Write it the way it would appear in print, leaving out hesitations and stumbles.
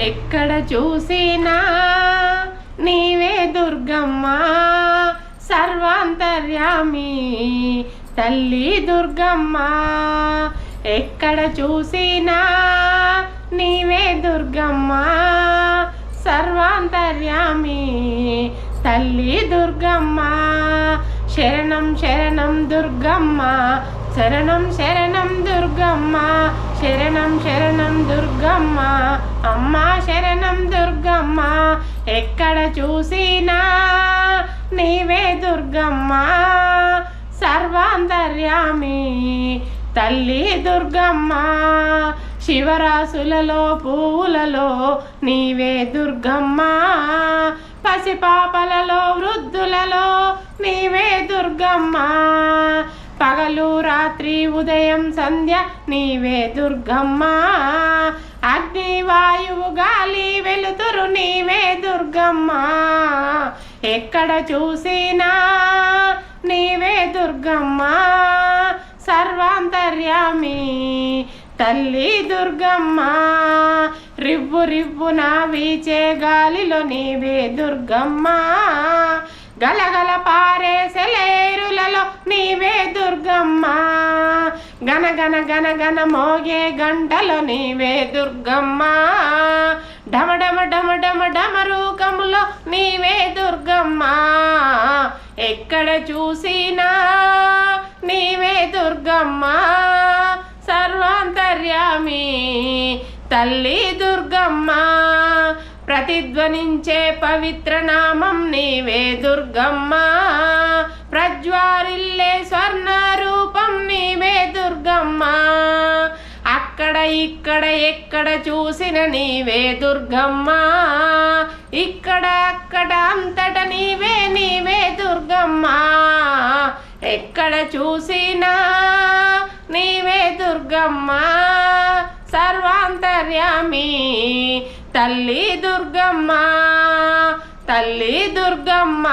ఎక్కడ చూసినా నీవే దుర్గమ్మ సర్వాంతర్యామి తల్లి దుర్గమ్మ. ఎక్కడ చూసినా నీవే దుర్గమ్మ సర్వాంతర్యామి తల్లి దుర్గమ్మ. శరణం శరణం దుర్గమ్మ, శరణం శరణం దుర్గమ్మ, శరణం శరణం దుర్గమ్మ, అమ్మా శరణం దుర్గమ్మ. ఎక్కడ చూసినా నీవే దుర్గమ్మ సర్వాంతర్యామి తల్లి దుర్గమ్మ. శివరాసులలో పువ్వులలో నీవే దుర్గమ్మ, పసిపాపలలో వృద్ధులలో నీవే దుర్గమ్మ. పగలు రాత్రి ఉదయం సంధ్య నీవే దుర్గమ్మ. అగ్ని వాయువు గాలి వెలుతురు నీవే దుర్గమ్మ. ఎక్కడ చూసినా నీవే దుర్గమ్మ సర్వాంతర్యామి తల్లి దుర్గమ్మ. రివ్వు రివ్వున వీచే గాలిలో నీవే దుర్గమ్మ, గలగల పారే సెలేరులలో నీవే దుర్గమ్మ. గన గన గన గన మోగే గంటలో నీవే దుర్గమ్మ. డమ డమ డమ డమ డమరూకములో నీవే దుర్గమ్మ. ఎక్కడ చూసినా నీవే దుర్గమ్మ సర్వాంతర్యామి తల్లి దుర్గమ్మ. ప్రతిధ్వనించే పవిత్ర నామం నీవే దుర్గమ్మ, ప్రజ్వారిల్లే స్వర్ణ రూపం నీవే దుర్గమ్మ. అక్కడ ఇక్కడ ఎక్కడ చూసిన నీవే దుర్గమ్మ, ఇక్కడ అక్కడ అంతట నీవే నీవే దుర్గమ్మ. ఎక్కడ చూసినా నీవే దుర్గమ్మ సర్వాంతర్యామి తల్లి దుర్గమ్మ, తల్లి దుర్గమ్మ.